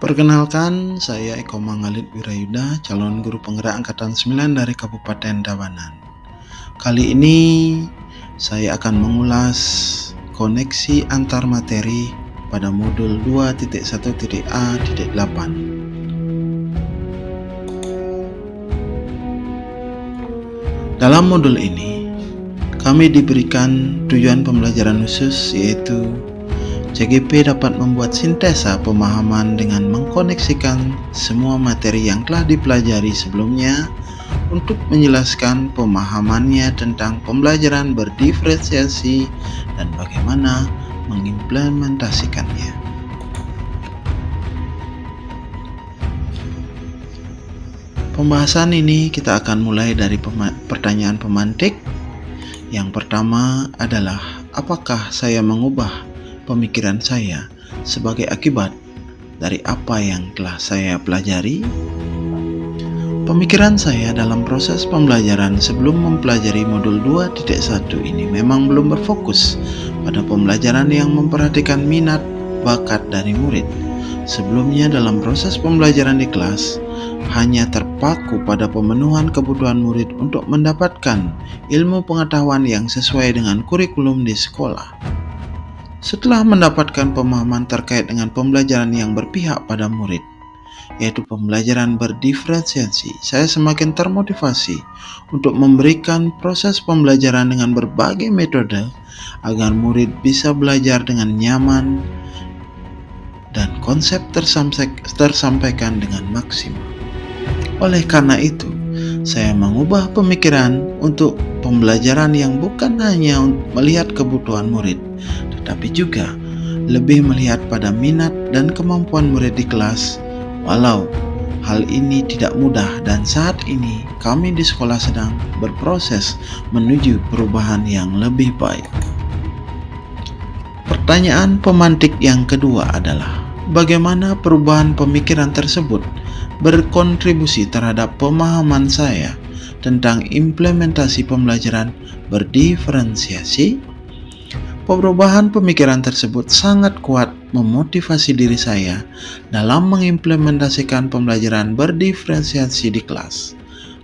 Perkenalkan, saya Eko Mangalit Wirayuda, calon guru penggerak angkatan 9 dari Kabupaten Tabanan. Kali ini saya akan mengulas koneksi antar materi pada modul 2.1.A.8. Dalam modul ini, kami diberikan tujuan pembelajaran khusus, yaitu CGP dapat membuat sintesa pemahaman dengan mengkoneksikan semua materi yang telah dipelajari sebelumnya untuk menjelaskan pemahamannya tentang pembelajaran berdiferensiasi dan bagaimana mengimplementasikannya. Pembahasan ini kita akan mulai dari pertanyaan pemantik. Yang pertama adalah, apakah saya mengubah pemikiran saya sebagai akibat dari apa yang telah saya pelajari? Pemikiran saya dalam proses pembelajaran sebelum mempelajari modul 2.1 ini memang belum berfokus pada pembelajaran yang memperhatikan minat bakat dari murid. Sebelumnya dalam proses pembelajaran di kelas hanya terpaku pada pemenuhan kebutuhan murid untuk mendapatkan ilmu pengetahuan yang sesuai dengan kurikulum di sekolah. Setelah mendapatkan pemahaman terkait dengan pembelajaran yang berpihak pada murid, yaitu pembelajaran berdiferensiasi, saya semakin termotivasi untuk memberikan proses pembelajaran dengan berbagai metode agar murid bisa belajar dengan nyaman dan konsep tersampaikan dengan maksimal. Oleh karena itu, saya mengubah pemikiran untuk pembelajaran yang bukan hanya melihat kebutuhan murid, tetapi juga lebih melihat pada minat dan kemampuan murid di kelas. Walau hal ini tidak mudah dan saat ini kami di sekolah sedang berproses menuju perubahan yang lebih baik. Pertanyaan pemantik yang kedua adalah, bagaimana perubahan pemikiran tersebut berkontribusi terhadap pemahaman saya tentang implementasi pembelajaran berdiferensiasi? Perubahan pemikiran tersebut sangat kuat memotivasi diri saya dalam mengimplementasikan pembelajaran berdiferensiasi di kelas.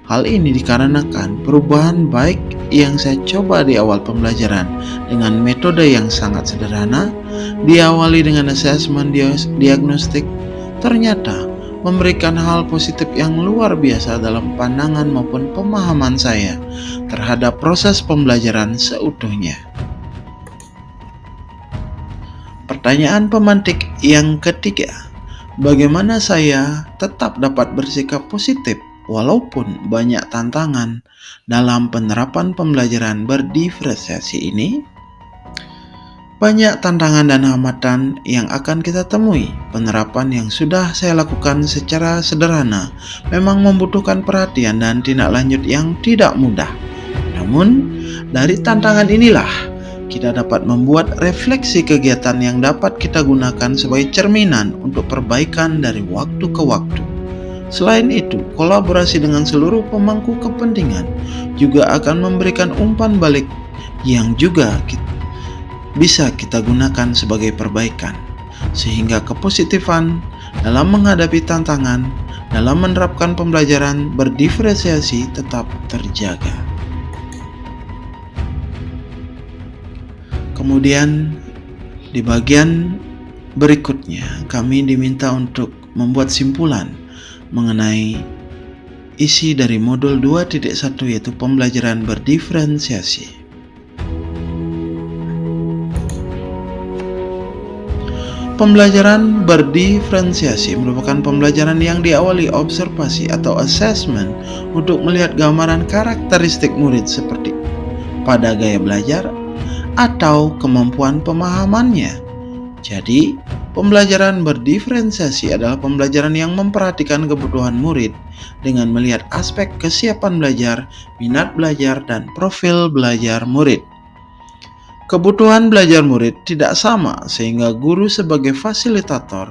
Hal ini dikarenakan perubahan baik yang saya coba di awal pembelajaran dengan metode yang sangat sederhana, diawali dengan asesmen diagnostik, ternyata memberikan hal positif yang luar biasa dalam pandangan maupun pemahaman saya terhadap proses pembelajaran seutuhnya. Pertanyaan pemantik yang ketiga, bagaimana saya tetap dapat bersikap positif walaupun banyak tantangan dalam penerapan pembelajaran berdiferensiasi ini? Banyak tantangan dan hambatan yang akan kita temui. Penerapan yang sudah saya lakukan secara sederhana memang membutuhkan perhatian dan tindak lanjut yang tidak mudah. Namun, dari tantangan inilah kita dapat membuat refleksi kegiatan yang dapat kita gunakan sebagai cerminan untuk perbaikan dari waktu ke waktu. Selain itu, kolaborasi dengan seluruh pemangku kepentingan juga akan memberikan umpan balik yang juga bisa kita gunakan sebagai perbaikan, sehingga kepositifan dalam menghadapi tantangan dalam menerapkan pembelajaran berdiferensiasi tetap terjaga. Kemudian di bagian berikutnya kami diminta untuk membuat simpulan mengenai isi dari modul 2.1, yaitu pembelajaran berdiferensiasi. Pembelajaran berdiferensiasi merupakan pembelajaran yang diawali observasi atau assessment untuk melihat gambaran karakteristik murid seperti pada gaya belajar atau kemampuan pemahamannya. Jadi, pembelajaran berdiferensiasi adalah pembelajaran yang memperhatikan kebutuhan murid dengan melihat aspek kesiapan belajar, minat belajar, dan profil belajar murid. Kebutuhan belajar murid tidak sama, sehingga guru sebagai fasilitator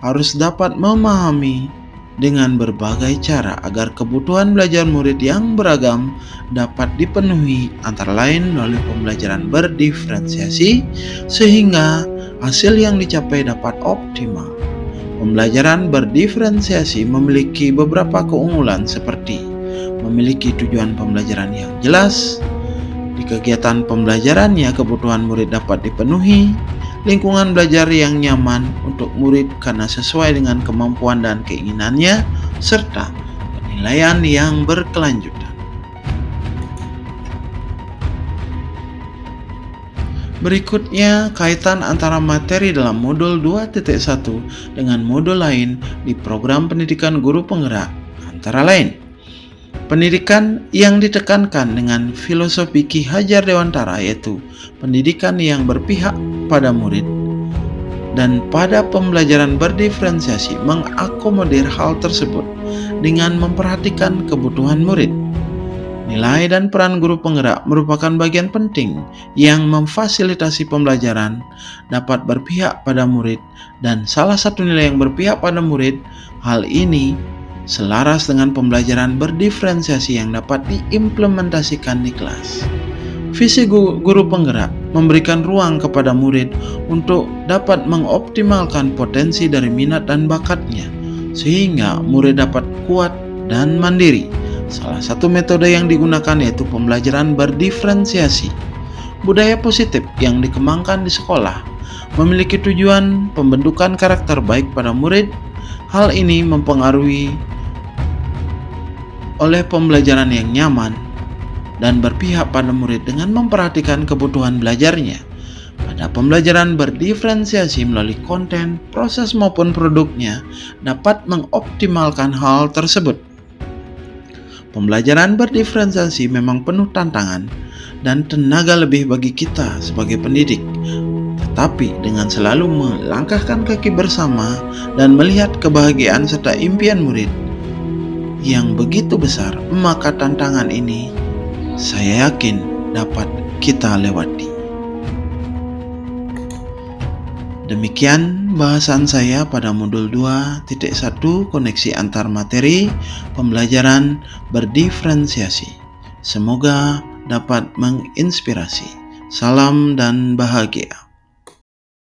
harus dapat memahami dengan berbagai cara agar kebutuhan belajar murid yang beragam dapat dipenuhi, antara lain melalui pembelajaran berdiferensiasi, sehingga hasil yang dicapai dapat optimal. Pembelajaran berdiferensiasi memiliki beberapa keunggulan seperti memiliki tujuan pembelajaran yang jelas, di kegiatan pembelajarannya kebutuhan murid dapat dipenuhi, lingkungan belajar yang nyaman untuk murid karena sesuai dengan kemampuan dan keinginannya, serta penilaian yang berkelanjutan. Berikutnya, kaitan antara materi dalam modul 2.1 dengan modul lain di program pendidikan guru penggerak, antara lain pendidikan yang ditekankan dengan filosofi Ki Hajar Dewantara, yaitu pendidikan yang berpihak pada murid, dan pada pembelajaran berdiferensiasi mengakomodir hal tersebut dengan memperhatikan kebutuhan murid. Nilai dan peran guru penggerak merupakan bagian penting yang memfasilitasi pembelajaran dapat berpihak pada murid, dan salah satu nilai yang berpihak pada murid, hal ini selaras dengan pembelajaran berdiferensiasi yang dapat diimplementasikan di kelas. Visi guru penggerak memberikan ruang kepada murid untuk dapat mengoptimalkan potensi dari minat dan bakatnya, sehingga murid dapat kuat dan mandiri. Salah satu metode yang digunakan yaitu pembelajaran berdiferensiasi. Budaya positif yang dikembangkan di sekolah memiliki tujuan pembentukan karakter baik pada murid. Hal ini mempengaruhi oleh pembelajaran yang nyaman dan berpihak pada murid dengan memperhatikan kebutuhan belajarnya. Pada pembelajaran berdiferensiasi melalui konten, proses maupun produknya dapat mengoptimalkan hal tersebut. Pembelajaran berdiferensiasi memang penuh tantangan dan tenaga lebih bagi kita sebagai pendidik. Tetapi dengan selalu melangkahkan kaki bersama dan melihat kebahagiaan serta impian murid yang begitu besar, maka tantangan ini saya yakin dapat kita lewati. Demikian bahasan saya pada modul 2.1 koneksi antar materi pembelajaran berdiferensiasi. Semoga dapat menginspirasi. Salam dan bahagia.